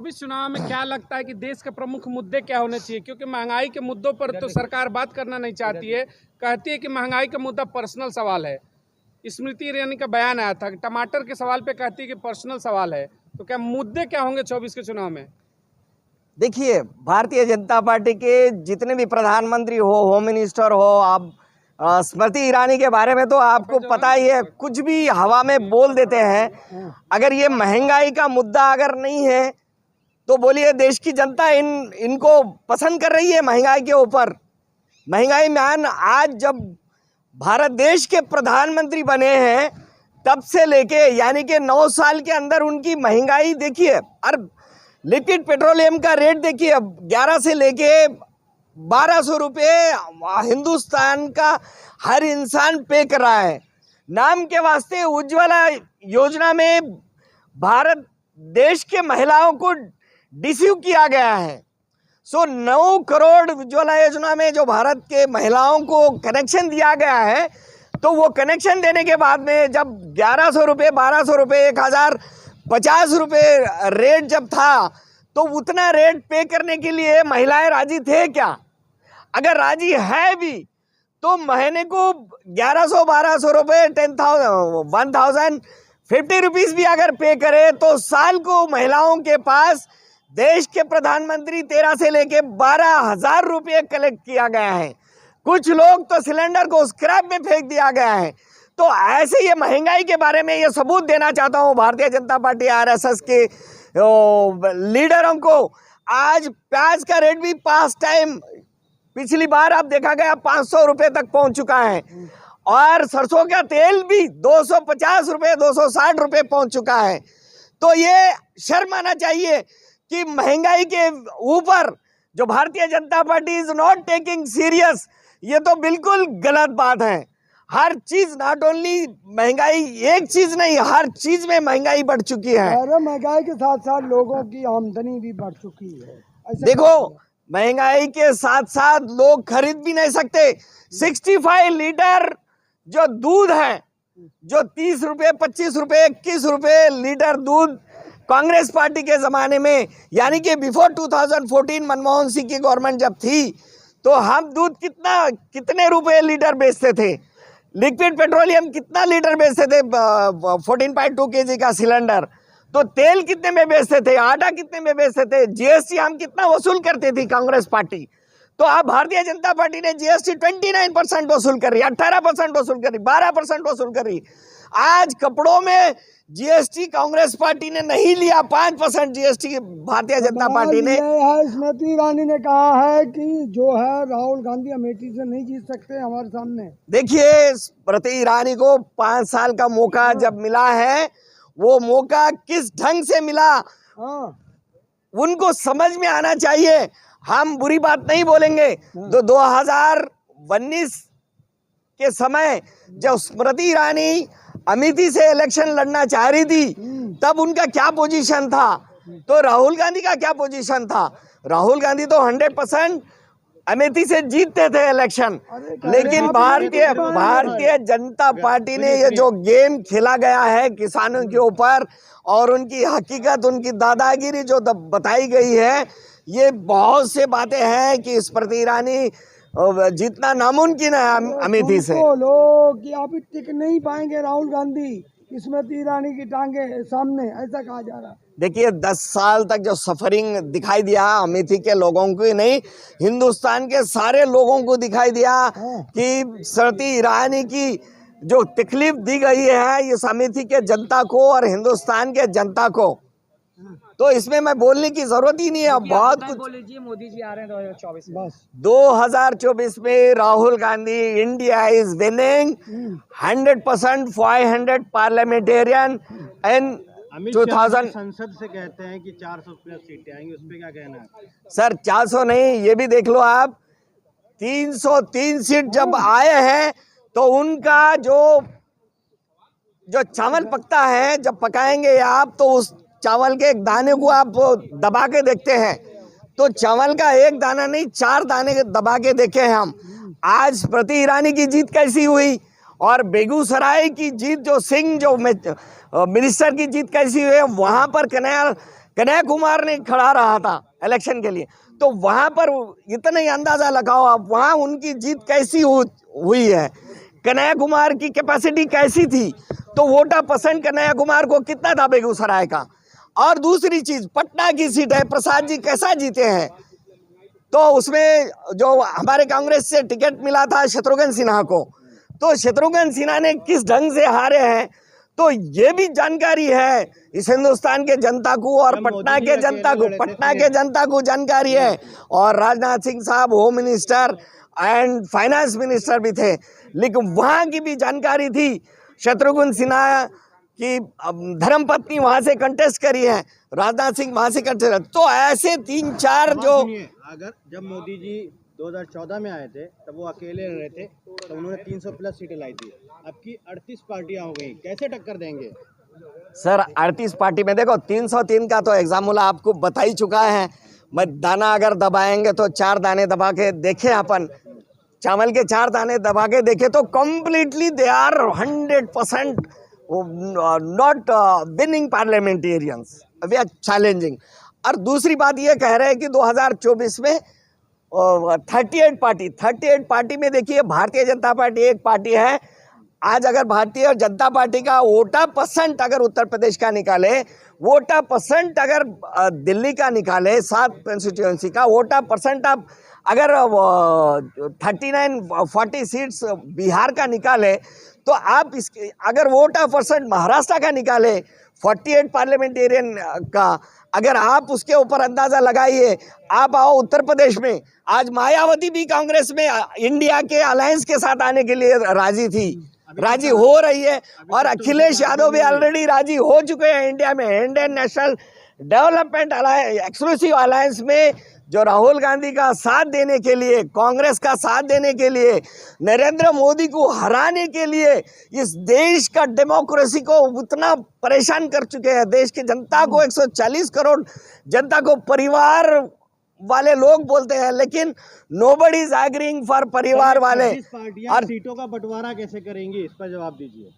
24 चुनाव में क्या लगता है कि देश के प्रमुख मुद्दे क्या होने चाहिए? क्योंकि महंगाई के मुद्दों पर तो सरकार बात करना नहीं चाहती है, कहती है कि महंगाई का मुद्दा पर्सनल सवाल है। स्मृति ईरानी का बयान आया था, टमाटर के सवाल पे कहती है कि पर्सनल सवाल है। तो क्या मुद्दे क्या होंगे 24 के चुनाव में? देखिए, भारतीय जनता पार्टी के जितने भी प्रधानमंत्री हो, होम मिनिस्टर हो, आप स्मृति ईरानी के बारे में तो आपको पता ही है, कुछ भी हवा में बोल देते हैं। अगर ये महंगाई का मुद्दा अगर नहीं है तो बोलिए देश की जनता इनको पसंद कर रही है महंगाई के ऊपर। महंगाई मैन आज जब भारत देश के प्रधानमंत्री बने हैं तब से लेके यानी कि 9 साल के अंदर उनकी महंगाई देखिए, और लिक्विड पेट्रोलियम का रेट देखिए 11 से लेके 1200 रुपये हिंदुस्तान का हर इंसान पे कर रहा है। नाम के वास्ते उज्ज्वला योजना में भारत देश के महिलाओं को डिसीव किया गया है। 9 करोड़ उज्ज्वला योजना में जो भारत के महिलाओं को कनेक्शन दिया गया है, तो वो कनेक्शन देने के बाद में जब 1100 रुपये, 1200 रुपये, 1050 रुपये रेट जब था, तो उतना रेट पे करने के लिए महिलाएं राजी थे क्या? अगर राजी है भी तो महीने को 1100-1200 रुपये, 1050 रुपीज़ भी अगर पे करे तो साल को महिलाओं के पास देश के प्रधानमंत्री 13 से लेके 12,000 रुपये कलेक्ट किया गया है। कुछ लोग तो सिलेंडर को स्क्रैप में फेंक दिया गया है। तो ऐसे ये महंगाई के बारे में ये सबूत देना चाहता हूँ भारतीय जनता पार्टी आरएसएस के लीडरों को। आज प्याज का रेट भी पास टाइम पिछली बार आप देखा गया 500 रुपये तक पहुंच चुका है, और सरसों का तेल भी 250 रुपये, 260 रुपये पहुंच चुका है। तो ये शर्म आना चाहिए कि महंगाई के ऊपर जो Bharatiya Janata party is not taking serious, ये तो बिल्कुल गलत बात है। हर चीज, नॉट ओनली महंगाई, एक चीज नहीं, हर चीज में महंगाई बढ़ चुकी है। महंगाई के साथ साथ लोगों की आमदनी भी बढ़ चुकी है। देखो, महंगाई के साथ साथ लोग खरीद भी नहीं सकते। 65 लीटर जो दूध है, जो 30 रुपये, 25 रुपये, 21 रुपये लीटर दूध कांग्रेस पार्टी के ज़माने में, यानी कि बिफोर 2014 मनमोहन सिंह की गवर्नमेंट जब थी, तो हम दूध कितने रुपए लीटर बेचते थे? लिक्विड पेट्रोलियम कितना लीटर बेचते थे? 14.2 kg का सिलेंडर। तो तेल कितने में बेचते थे? आटा कितने में बेचते थे? जीएसटी हम कितना वसूल करते थी कांग्रेस पार्टी? तो अब भारतीय जनता पार्टी ने जीएसटी 29% वसूल कर रही, 18% वसूल कर रही, 12% वसूल कर रही। आज कपड़ों में जीएसटी कांग्रेस पार्टी ने नहीं लिया, 5% जीएसटी भारतीय जनता पार्टी ने। स्मृति ईरानी ने कहा है कि जो है राहुल गांधी अमेठी से नहीं जीत सकते हमारे सामने। देखिए, स्मृति ईरानी को 5 साल का मौका जब मिला है, वो मौका किस ढंग से मिला उनको समझ में आना चाहिए। हम बुरी बात नहीं बोलेंगे। 2019 के समय जब स्मृति ईरानी अमेठी से इलेक्शन लड़ना चाह रही थी, तब उनका क्या पोजीशन था, तो राहुल गांधी का क्या पोजीशन था? राहुल गांधी तो 100% अमेठी से जीतते थे इलेक्शन, लेकिन भारतीय जनता पार्टी ने ये जो गेम खेला गया है किसानों के ऊपर, और उनकी हकीकत, उनकी दादागिरी जो बताई गई है, ये बहुत से बातें हैं कि स्मृति ईरानी जितना नामुमकिन है अमेठी से। लोग कि आप टिक नहीं पाएंगे राहुल गांधी स्मृति ईरानी की टांगे सामने, ऐसा कहा जा रहा है। देखिए, 10 साल तक जो सफरिंग दिखाई दिया अमेठी के लोगों को ही नहीं, हिंदुस्तान के सारे लोगों को दिखाई दिया कि स्मृति ईरानी की जो तकलीफ दी गई है इस अमेठी के जनता को और हिंदुस्तान के जनता को, तो इसमें मैं बोलने की जरूरत ही नहीं है। बहुत कुछ बोल लीजिए, मोदी जी आ रहे हैं 2024 में। 2024 में Rahul Gandhi, India is winning 100%, 500 parliamentarian and 2000। संसद से कहते हैं कि 400+ सीटें आएंगी, उस पर क्या कहना है? सर, 400 नहीं, ये भी देख लो आप, 303 सीट जब आए हैं तो उनका जो चावल पकता है, जब पकाएंगे आप तो उस चावल के एक दाने को आप दबा के देखते हैं, तो चावल का एक दाना नहीं 4 दाने दबा के देखे हैं हम। आज स्मृति ईरानी की जीत कैसी हुई, और बेगूसराय की जीत, जो सिंह जो मिनिस्टर की जीत कैसी हुई है, वहाँ पर कन्हैया कुमार ने खड़ा रहा था इलेक्शन के लिए, तो वहां पर इतना ही अंदाजा लगाओ आप वहां उनकी जीत कैसी हुई है, कन्हैया कुमार की कैपेसिटी कैसी थी, तो वोटर पसंद कन्हैया कुमार को कितना था बेगूसराय का। और दूसरी चीज पटना की सीट है, प्रसाद जी कैसा जीते हैं, तो उसमें जो हमारे कांग्रेस से टिकट मिला था शत्रुघ्न सिन्हा को, तो शत्रुघ्न सिन्हा ने किस ढंग से हारे हैं, तो ये भी जानकारी है इस हिंदुस्तान के जनता को और पटना के जनता को जानकारी है। और राजनाथ सिंह साहब home minister and finance minister भी थे, लेकिन वहाँ की भी जानकारी थी। शत्रुघ्न सिन्हा की धर्मपत्नी वहाँ से कंटेस्ट करी है, राजनाथ सिंह वहाँ से कंटेस्ट, तो ऐसे 3-4 जो अगर जब मोदी जी 2014 में आए थे तब वो अकेले रहे थे, तो उन्होंने 300 प्लस सीटें लाई थी। अब की 38 पार्टियां हो गई, कैसे टक्कर देंगे? सर 38 पार्टी में देखो 303 का तो एग्जाम्पल आपको बता ही चुका है। मैं दाना अगर दबाएंगे तो 4 दाने दबा के देखें, अपन चावल के 4 दाने दबा के देखें तो completely they are 100% not winning parliamentarians, we are challenging. और दूसरी बात ये कह रहे हैं कि 2024 में 38 पार्टी में देखिए भारतीय जनता पार्टी एक पार्टी है। आज अगर भारतीय जनता पार्टी का वोटर परसेंट अगर उत्तर प्रदेश का निकाले, वोटर परसेंट अगर दिल्ली का निकाले, 7 कंस्टिट्यूएंसी का वोटर परसेंट आप अगर 39-40 सीट्स बिहार का निकाले, तो आप इसके अगर वोटर परसेंट महाराष्ट्र का निकाले 48 पार्लियामेंटेरियन का, अगर आप उसके ऊपर अंदाजा लगाइए। आप आओ उत्तर प्रदेश में, आज मायावती भी कांग्रेस में इंडिया के अलायंस के साथ आने के लिए राजी हो रही है, और अखिलेश यादव भी ऑलरेडी राजी हो चुके हैं इंडिया में Indian national development exclusive alliance में, जो राहुल गांधी का साथ देने के लिए, कांग्रेस का साथ देने के लिए, नरेंद्र मोदी को हराने के लिए, इस देश का डेमोक्रेसी को उतना परेशान कर चुके हैं, देश की जनता को 140 करोड़ जनता को परिवार वाले लोग बोलते हैं, लेकिन नोबडी इज एग्रीइंग फॉर परिवार वाले। और सीटों का बंटवारा कैसे करेंगी, इस पर जवाब दीजिए।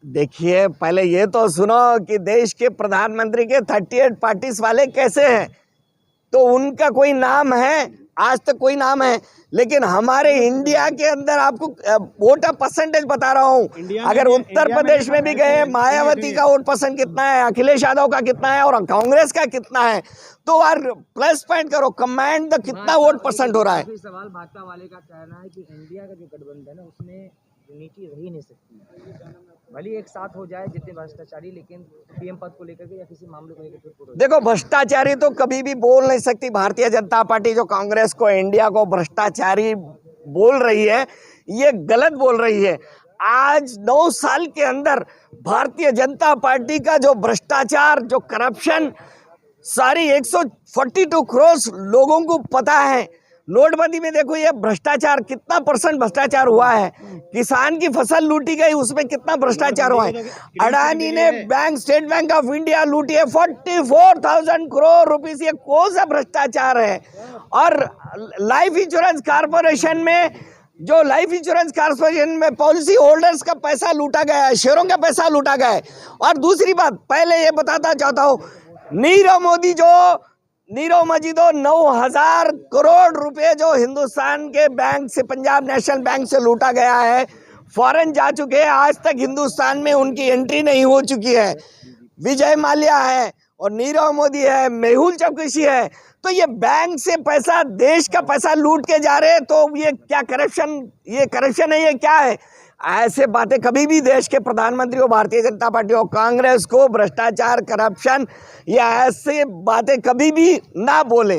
देखिए पहले ये तो सुनो कि देश के प्रधानमंत्री के 38 पार्टीज वाले कैसे हैं, तो उनका कोई नाम है, आज तक कोई नाम है, लेकिन हमारे इंडिया के अंदर आपको वोटर परसेंटेज बता रहा हूँ, अगर उत्तर प्रदेश में भी गए, मायावती का वोट परसेंट कितना है, अखिलेश यादव का कितना है और कांग्रेस का कितना है, तो यार प्लस पॉइंट करो, कमांड द कितना वोट परसेंट हो रहा है। सवाल भाजपा वाले का कहना है कि इंडिया का जो गठबंधन है उसमें यूनिटी रह ही नहीं सकती, भले एक साथ हो जाए जितने भ्रष्टाचारी, लेकिन पीएम पद को लेकर के या किसी मामले को लेकर देखो भ्रष्टाचारी तो कभी भी बोल नहीं सकती भारतीय जनता पार्टी। जो कांग्रेस को, इंडिया को भ्रष्टाचारी बोल रही है, ये गलत बोल रही है। आज 9 साल के अंदर भारतीय जनता पार्टी का जो भ्रष्टाचार, जो करप्शन, सारी 142 करोड़ लोगों को पता है। नोटबंदी में देखो ये भ्रष्टाचार कितना % भ्रष्टाचार हुआ है, किसान की फसल लूटी गई उसमें कितना भ्रष्टाचार हुआ है। अडानी ने bank, state bank of India लूटी है 44,000 करोड़ रुपीस, ये कौन सा भ्रष्टाचार है। और लाइफ इंश्योरेंस कॉर्पोरेशन में, जो लाइफ इंश्योरेंस कॉर्पोरेशन में पॉलिसी होल्डर्स का पैसा लूटा गया है, शेयरों का पैसा लूटा गया है। और दूसरी बात पहले ये बताता चाहता हूँ, नीरव मोदी 9,000 करोड़ रुपए जो हिंदुस्तान के बैंक से, पंजाब नेशनल बैंक से लूटा गया है, फॉरेन जा चुके हैं, आज तक हिंदुस्तान में उनकी एंट्री नहीं हो चुकी है। विजय माल्या है और नीरव मोदी है, मेहुल चोकसी है, तो ये बैंक से पैसा, देश का पैसा लूट के जा रहे हैं, तो ये क्या करप्शन, ये करप्शन है, ये क्या है? ऐसे बातें कभी भी देश के प्रधानमंत्री हो, भारतीय जनता पार्टी हो, कांग्रेस को भ्रष्टाचार, करप्शन, या ऐसे बातें कभी भी ना बोले।